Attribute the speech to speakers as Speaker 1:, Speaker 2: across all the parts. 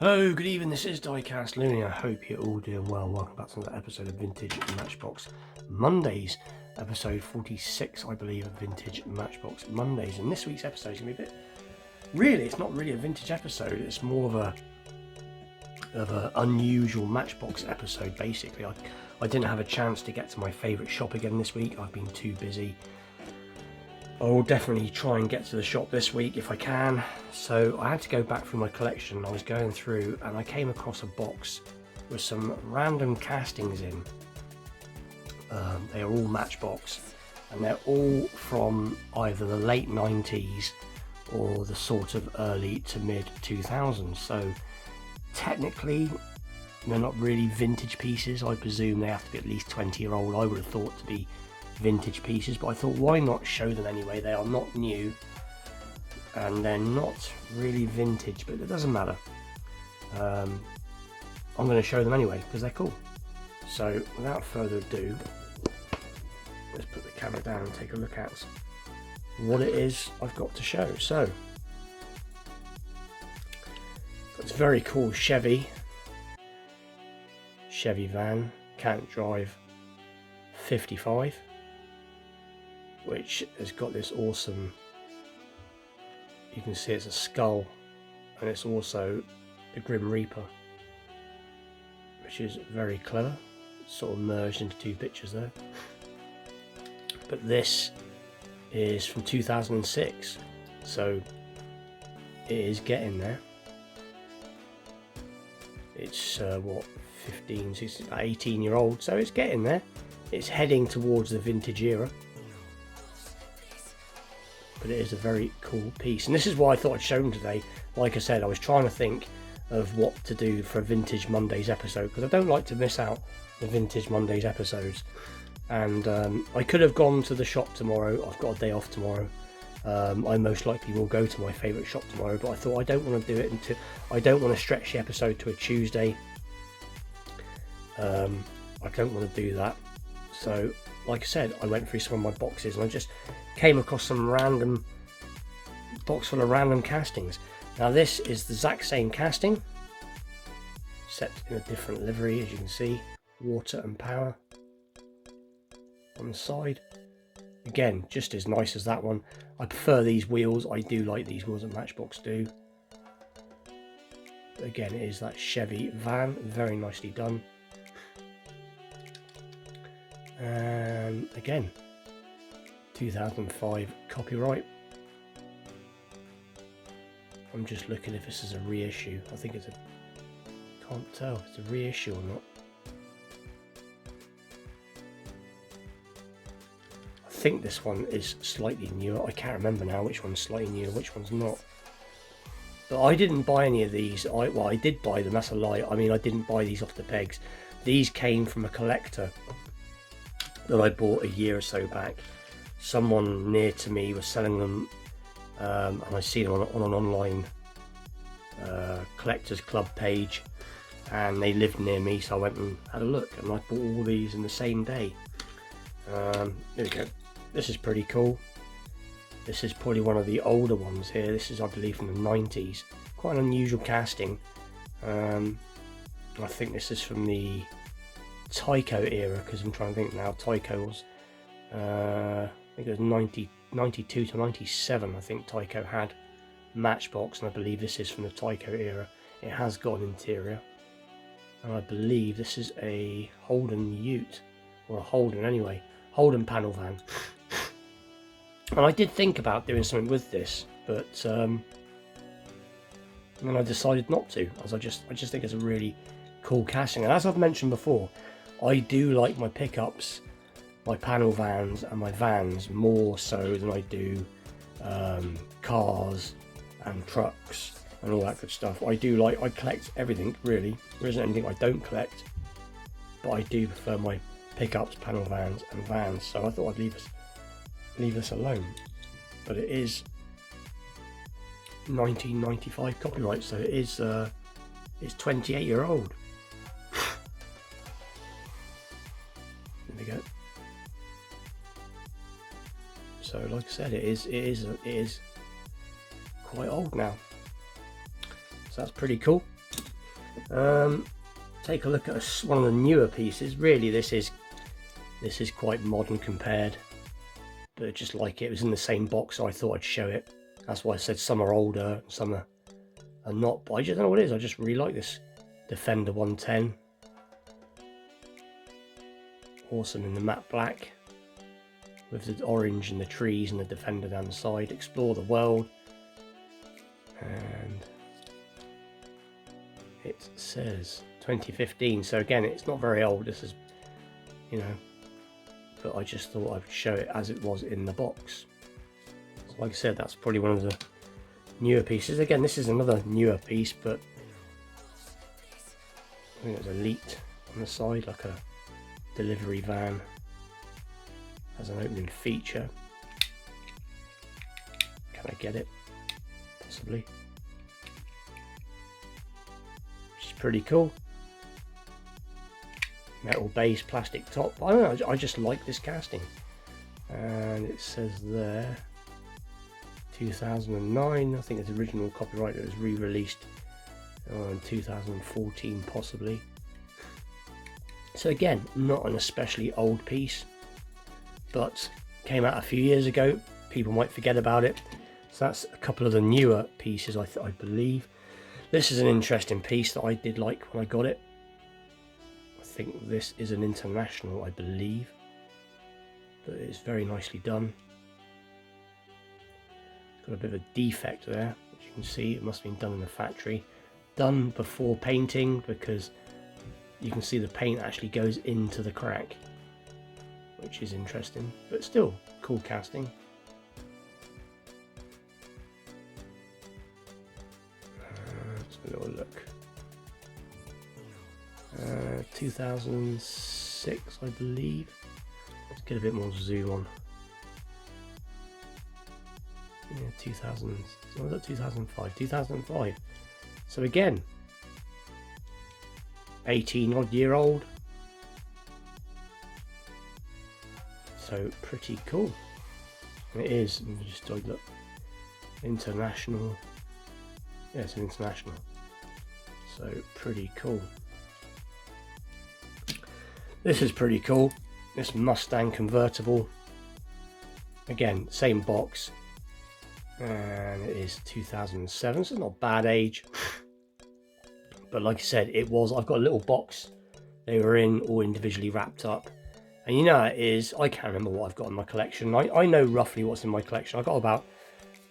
Speaker 1: Oh, good evening, this is Diecast Looney. I hope you're all doing well. Welcome back to another episode of Vintage Matchbox Mondays, episode 46, I believe, of Vintage Matchbox Mondays. And this week's episode is going to be a bit... Really, it's not really a vintage episode, it's more of an unusual Matchbox episode, basically. I didn't have a chance to get to my favourite shop again this week. I've been too busy. I will definitely try and get to the shop this week if I can. So I had to go back through my collection. I was going through and I came across a box with some random castings in. They are all Matchbox and they're all from either the late 90s or the sort of early to mid 2000s. So technically they're not really vintage pieces. I presume they have to be at least 20-year-old. I would have thought to be vintage pieces, but I thought why not show them anyway. They are not new and they're not really vintage, but it doesn't matter. I'm going to show them anyway because they're cool. So without further ado, let's put the camera down and take a look at what it is I've got to show. So it's a very cool Chevy van, can't drive 55, which has got this awesome, you can see it's a skull and it's also the Grim Reaper, which is very clever, sort of merged into two pictures there. But this is from 2006, so it is getting there. It's what, 15, 16, 18-year-old, so it's getting there. It's heading towards the vintage era, but it is a very cool piece, and this is why I thought I'd show them today. Like I said, I was trying to think of what to do for a Vintage Mondays episode because I don't like to miss out the Vintage Mondays episodes. And I could have gone to the shop tomorrow. I've got a day off tomorrow. I most likely will go to my favourite shop tomorrow, but I thought I don't want to do it until I don't want to stretch the episode to a Tuesday. I don't want to do that. So, like I said, I went through some of my boxes and I just came across some random box full of random castings. Now this is the exact same casting, set in a different livery, as you can see, water and power on the side. Again, just as nice as that one. I prefer these wheels. I do like these wheels that Matchbox do. But again, it is that Chevy van, very nicely done. And again, 2005 copyright. I'm just looking if this is a reissue. I think it's a, can't tell if it's a reissue or not. I think this one is slightly newer. I can't remember now which one's slightly newer, which one's not. But I didn't buy any of these. Well, I did buy them, that's a lie. I mean, I didn't buy these off the pegs. These came from a collector that I bought a year or so back. Someone near to me was selling them, and I see them on an online collectors club page, and they lived near me, so I went and had a look, and I bought all these in the same day. There we go. This is pretty cool. This is probably one of the older ones here. This is, I believe, from the 90s. Quite an unusual casting. I think this is from the Tyco era, because I'm trying to think now. Tyco was, I think it was 92 to 97. I think Tyco had Matchbox, and I believe this is from the Tyco era. It has got an interior, and I believe this is a Holden Ute, or a Holden anyway, Holden panel van. And I did think about doing something with this, but then I decided not to, as I just think it's a really cool casting. And as I've mentioned before, I do like my pickups, my panel vans and my vans more so than I do cars and trucks and all that good stuff. I collect everything really. There isn't anything I don't collect, but I do prefer my pickups, panel vans and vans. So I thought I'd leave this alone. But it is 1995 copyright, so it is it's 28-year-old. There we go. So like I said, it is quite old now. So that's pretty cool. Take a look at one of the newer pieces. Really, this is quite modern compared, but just like it was in the same box, so I thought I'd show it. That's why I said some are older, some are not. But I just don't know what it is. I just really like this Defender 110. Awesome in the matte black with the orange and the trees and the Defender down the side. Explore the world. And it says 2015, so again, it's not very old. This is, you know, but I just thought I'd show it as it was in the box. So like I said, that's probably one of the newer pieces. Again, this is another newer piece, but I think it's Elite on the side, like a delivery van. Has an opening feature. Can I get it? Possibly. Which is pretty cool. Metal base, plastic top. I don't know, I just like this casting. And it says there 2009. I think it's original copyright that was re-released in 2014 possibly. So again, not an especially old piece, but came out a few years ago. People might forget about it. So that's a couple of the newer pieces, I believe. This is an interesting piece that I did like when I got it. I think this is an international, I believe, but it's very nicely done. It's got a bit of a defect there, which you can see. It must have been done in the factory, done before painting, because you can see the paint actually goes into the crack, which is interesting, but still cool casting. Let's have a little look. 2006, I believe. Let's get a bit more zoom on. Yeah, 2000. What was that? 2005. 2005. So again, 18-odd-year-old. So pretty cool. It is. Let me just look. International. Yeah, it's an international. So pretty cool. This is pretty cool. This Mustang convertible. Again, same box. And it is 2007, so it's not a bad age. But like I said, it was. I've got a little box. They were in all individually wrapped up. And you know how it is. I can't remember what I've got in my collection. I know roughly what's in my collection. I've got about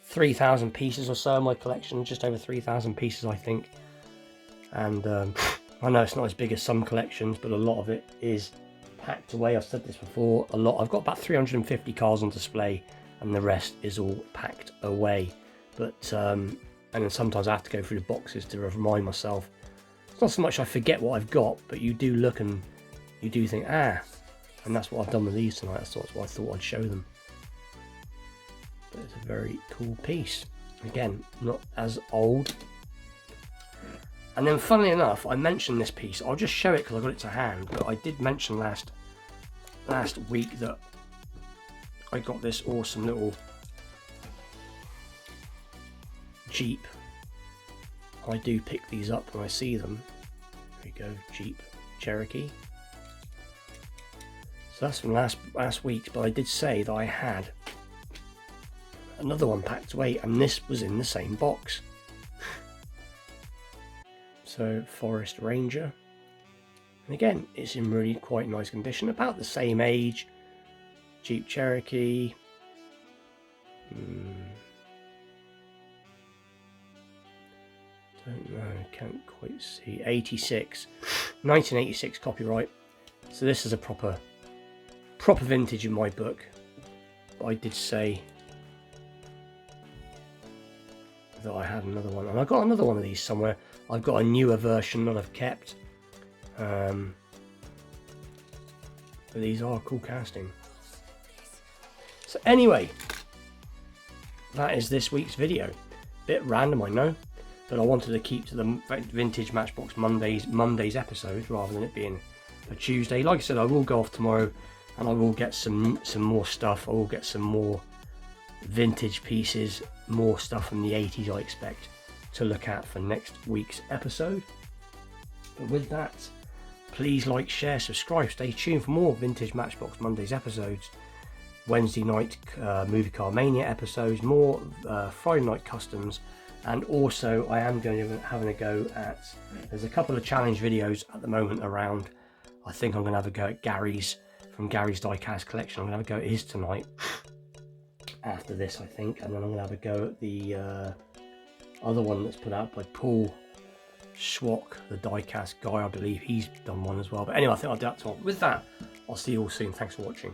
Speaker 1: 3,000 pieces or so in my collection. Just over 3,000 pieces, I think. And I know it's not as big as some collections, but a lot of it is packed away. I've said this before. I've got about 350 cars on display, and the rest is all packed away. But and then sometimes I have to go through the boxes to remind myself. It's not so much I forget what I've got, but you do look and you do think, and that's what I've done with these tonight. That's why I thought I'd show them. But it's a very cool piece. Again, not as old. And then funnily enough, I mentioned this piece. I'll just show it because I got it to hand. But I did mention last week that I got this awesome little Jeep. I do pick these up when I see them. There we go, Jeep Cherokee. So that's from last week, but I did say that I had another one packed away, and this was in the same box. So Forest Ranger, and again, it's in really quite nice condition, about the same age. Jeep Cherokee. Don't know, can't quite see. 1986 copyright. So this is a proper vintage in my book. But I did say that I had another one, and I got another one of these somewhere. I've got a newer version that I've kept. But these are cool casting. So anyway, that is this week's video. Bit random, I know, but I wanted to keep to the vintage Matchbox Mondays episode rather than it being a Tuesday. Like I said, I will go off tomorrow and I will get some more stuff. I will get some more vintage pieces, more stuff from the 80s I expect to look at for next week's episode. But with that, please like, share, subscribe. Stay tuned for more Vintage Matchbox Mondays episodes. Wednesday night Movie Car Mania episodes. More Friday night customs. And also I am going to be having a go at, there's a couple of challenge videos at the moment around. I think I'm going to have a go at Gary's, from Gary's Diecast collection. I'm going to have a go at his tonight after this, I think. And then I'm going to have a go at the other one that's put out by Paul Schwock, the diecast guy. I believe he's done one as well. But anyway, I think I'll do that tomorrow. With that, I'll see you all soon. Thanks for watching.